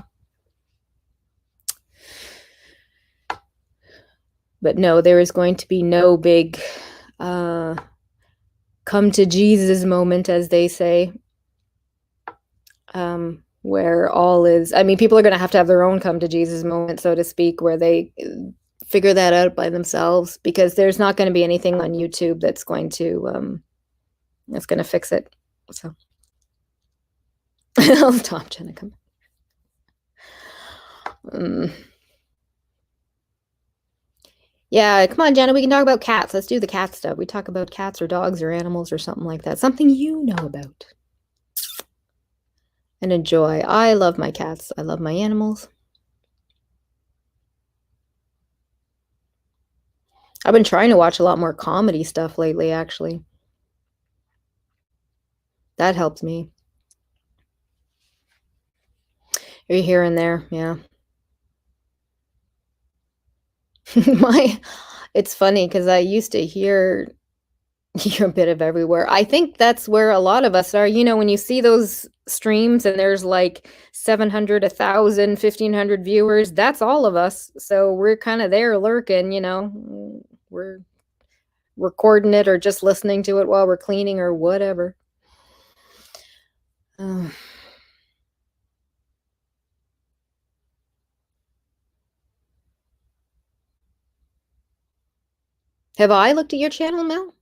But no, there is going to be no big come to Jesus moment, as they say, where all is, I mean, people are going to have their own come to Jesus moment, so to speak, where they figure that out by themselves, because there's not going to be anything on YouTube that's going to fix it. So I'll stop trying to come. Yeah, come on, Jenna, we can talk about cats. Let's do the cat stuff. We talk about cats or dogs or animals or something like that. Something you know about. And enjoy. I love my cats. I love my animals. I've been trying to watch a lot more comedy stuff lately, actually. That helps me. Here and there, yeah. It's funny because I used to hear a bit of everywhere. I think that's where a lot of us are. When you see those streams and there's like 700, 1,000, 1,500 viewers, that's all of us. So we're kind of there lurking, we're recording it or just listening to it while we're cleaning or whatever. Have I looked at your channel, Mel?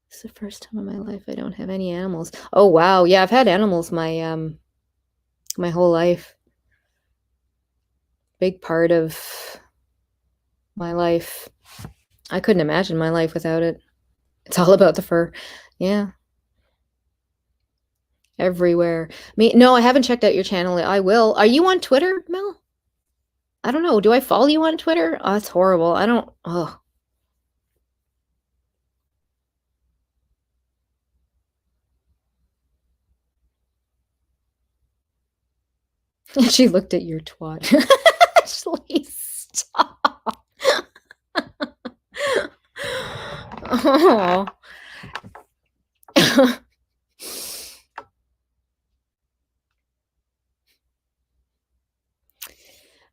It's the first time in my life I don't have any animals. Oh, wow. Yeah, I've had animals my whole life. Big part of my life. I couldn't imagine my life without it. It's all about the fur. Yeah. Everywhere. No, I haven't checked out your channel. I will. Are you on Twitter, Mel? I don't know. Do I follow you on Twitter? Oh, that's horrible. I don't. Oh. She looked at your twat. Please stop. Oh.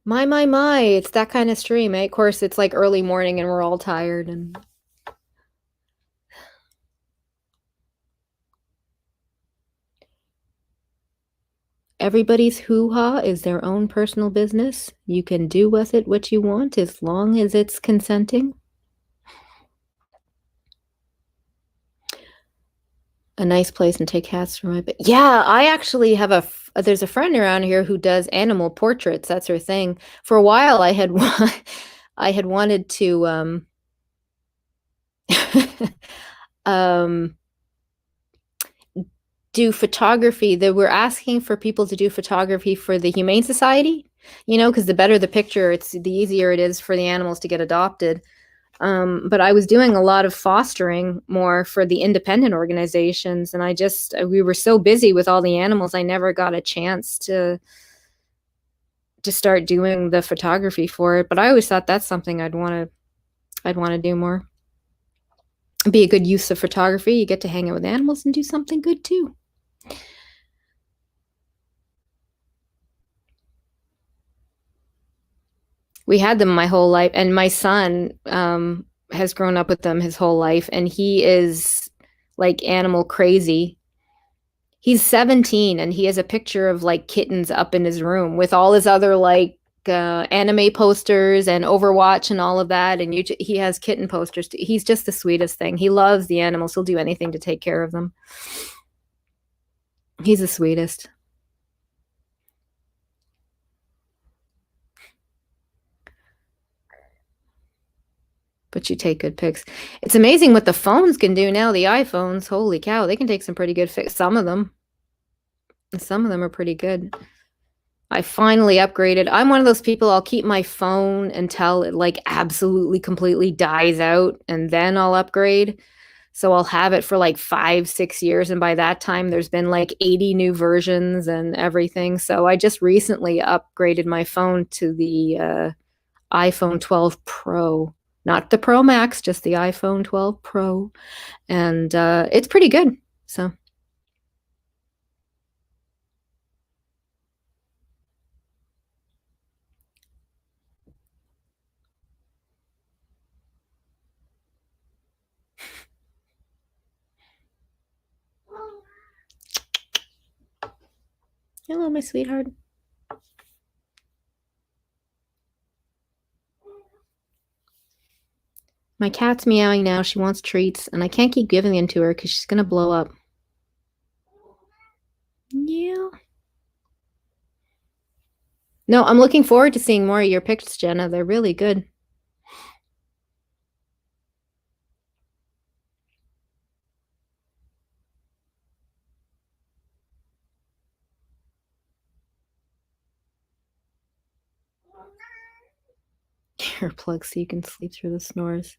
My. It's that kind of stream, eh? Of course, it's like early morning and we're all tired and everybody's hoo-ha is their own personal business. You can do with it what you want as long as it's consenting. A nice place and take cats from my bed. Yeah, I actually have there's a friend around here who does animal portraits. That's her thing. For a while, I had I had wanted to um, do photography. They were asking for people to do photography for the Humane Society, you know, because the better the picture, it's the easier it is for the animals to get adopted. But I was doing a lot of fostering more for the independent organizations, and we were so busy with all the animals, I never got a chance to start doing the photography for it. But I always thought that's something I'd want to do more. It'd be a good use of photography. You get to hang out with animals and do something good too. We had them my whole life, and my son has grown up with them his whole life, and he is like animal crazy. He's 17 and he has a picture of like kittens up in his room with all his other like anime posters and Overwatch and all of that. And he has kitten posters. He's just the sweetest thing. He loves the animals. He'll do anything to take care of them. He's the sweetest. But you take good pics. It's amazing what the phones can do now. The iPhones, holy cow, they can take some pretty good pics. Some of them are pretty good. I finally upgraded. I'm one of those people, I'll keep my phone until it like absolutely completely dies out and then I'll upgrade. So I'll have it for like 5-6 years, and by that time there's been like 80 new versions and everything. So I just recently upgraded my phone to the iPhone 12 Pro. Not the Pro Max, just the iPhone 12 Pro. And it's pretty good. So hello, my sweetheart. My cat's meowing now. She wants treats, and I can't keep giving them to her because she's going to blow up. Yeah. No, I'm looking forward to seeing more of your pics, Jenna. They're really good. Earplugs so you can sleep through the snores.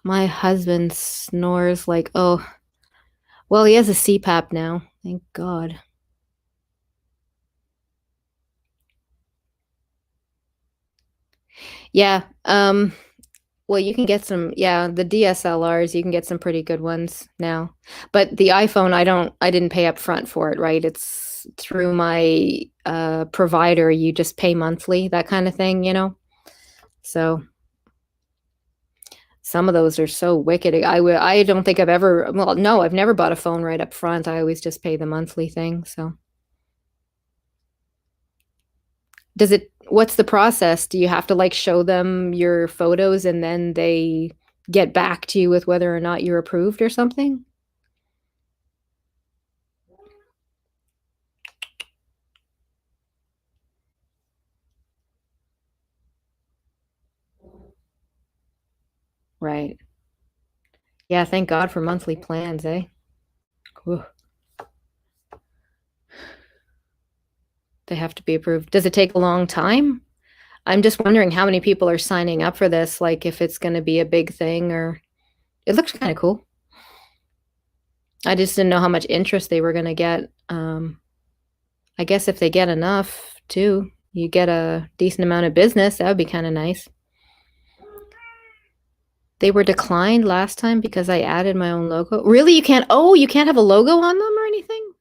My husband snores like, oh, well, he has a CPAP now. Thank God. Yeah. Well, you can get some, yeah, the DSLRs, you can get some pretty good ones now. But the iPhone, I didn't pay up front for it, right? It's through my provider. You just pay monthly, that kind of thing, you know? So some of those are so wicked. I don't think I've ever, well, no, I've never bought a phone right up front. I always just pay the monthly thing. So what's the process? Do you have to like show them your photos and then they get back to you with whether or not you're approved or something? Right. Yeah, thank God for monthly plans, eh? Whew. They have to be approved. Does it take a long time? I'm just wondering how many people are signing up for this, like if it's going to be a big thing or it looks kind of cool. I just didn't know how much interest they were going to get. I guess if they get enough too, you get a decent amount of business. That would be kind of nice. They were declined last time because I added my own logo. Really? You can't have a logo on them or anything?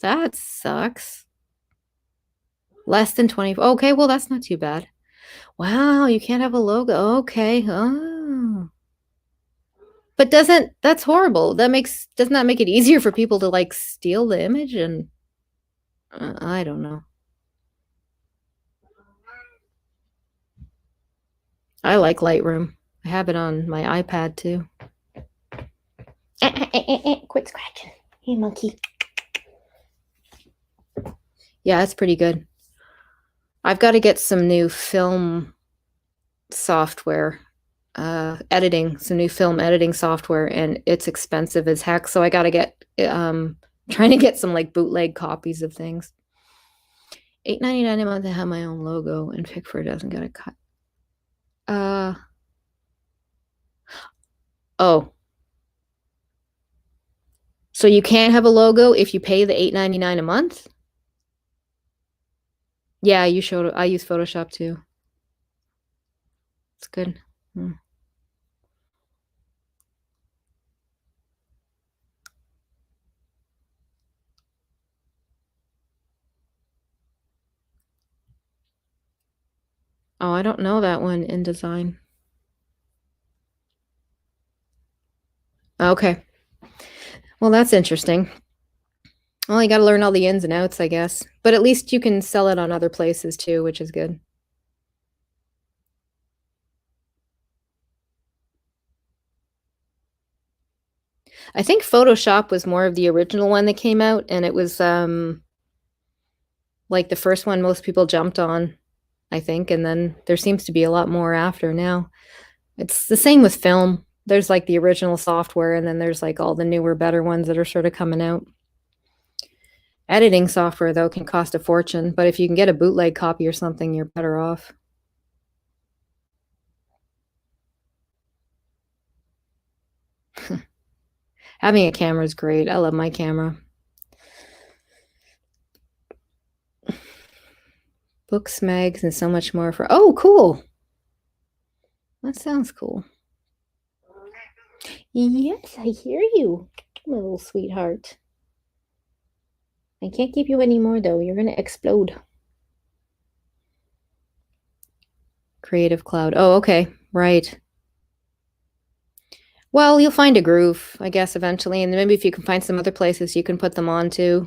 That sucks. Less than 20. Okay, well, that's not too bad. Wow, you can't have a logo. Okay. Oh. But that's horrible. Doesn't that make it easier for people to like steal the image and I don't know. I like Lightroom. I have it on my iPad too. Quit scratching. Hey, monkey. Yeah, it's pretty good. I've got to get some new film software, some new film editing software, and it's expensive as heck. So I got to get, trying to get some like bootleg copies of things. $8.99 a month to have my own logo, and Pickford doesn't get a cut. Oh. So you can't have a logo if you pay the $8.99 a month? Yeah, I use Photoshop too. It's good. Oh, I don't know that one, InDesign. Okay. Well, that's interesting. Well, you got to learn all the ins and outs, I guess. But at least you can sell it on other places too, which is good. I think Photoshop was more of the original one that came out, and it was like the first one most people jumped on, I think, and then there seems to be a lot more after now. It's the same with film. There's like the original software, and then there's like all the newer, better ones that are sort of coming out. Editing software, though, can cost a fortune, but if you can get a bootleg copy or something, you're better off. Having a camera is great. I love my camera. Books, mags, and so much more for... Oh, cool. That sounds cool. Yes, I hear you, my little sweetheart. I can't keep you anymore, though. You're going to explode. Creative Cloud. Oh, okay. Right. Well, you'll find a groove, I guess, eventually. And maybe if you can find some other places you can put them on, too.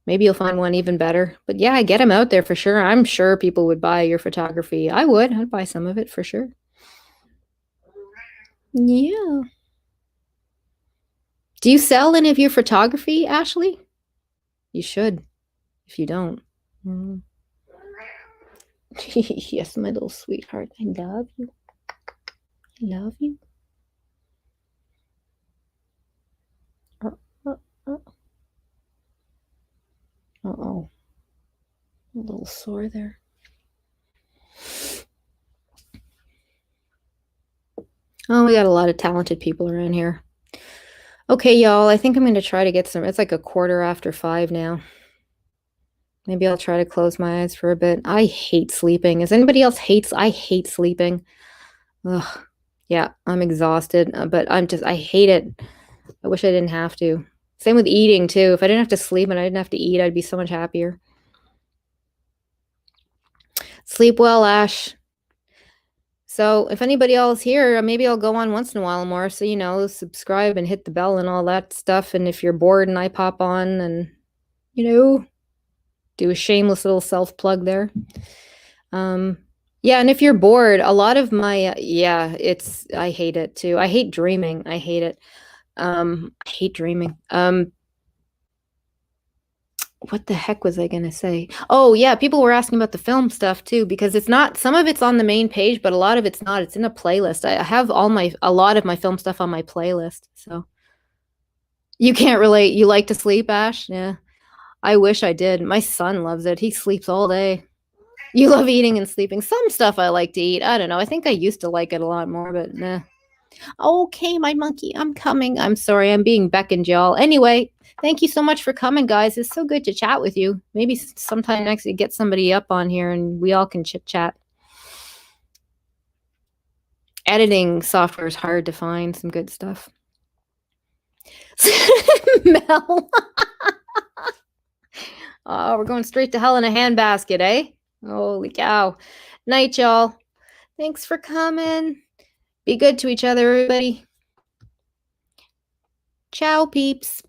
Maybe you'll find one even better. But yeah, get them out there for sure. I'm sure people would buy your photography. I would. I'd buy some of it for sure. Yeah. Do you sell any of your photography, Ashley? You should, if you don't. Mm. Yes, my little sweetheart. I love you. I love you. Uh-oh. A little sore there. Oh, we got a lot of talented people around here. Okay, y'all, I think I'm going to try to get some... It's like 5:15 now. Maybe I'll try to close my eyes for a bit. I hate sleeping. Is anybody else hates? I hate sleeping. Ugh. Yeah, I'm exhausted, but I hate it. I wish I didn't have to. Same with eating, too. If I didn't have to sleep and I didn't have to eat, I'd be so much happier. Sleep well, Ash. So if anybody else here, maybe I'll go on once in a while more. So, you know, subscribe and hit the bell and all that stuff. And if you're bored and I pop on and, you know, do a shameless little self-plug there. Yeah, and if you're bored, a lot of my, I hate it too. I hate dreaming. I hate it. I hate dreaming. What the heck was I going to say? Oh, yeah, people were asking about the film stuff too, because it's not, some of it's on the main page, but a lot of it's not. It's in a playlist. I have a lot of my film stuff on my playlist. So you can't relate. You like to sleep, Ash? Yeah. I wish I did. My son loves it. He sleeps all day. You love eating and sleeping. Some stuff I like to eat. I don't know. I think I used to like it a lot more, but nah. Okay, my monkey, I'm coming. I'm sorry, I'm being beckoned, y'all. Anyway, thank you so much for coming, guys. It's so good to chat with you. Maybe sometime next week get somebody up on here and we all can chit chat. Editing software is hard to find some good stuff. Mel. Oh, we're going straight to hell in a handbasket, eh? Holy cow. Night, y'all. Thanks for coming. Be good to each other, everybody. Ciao, peeps.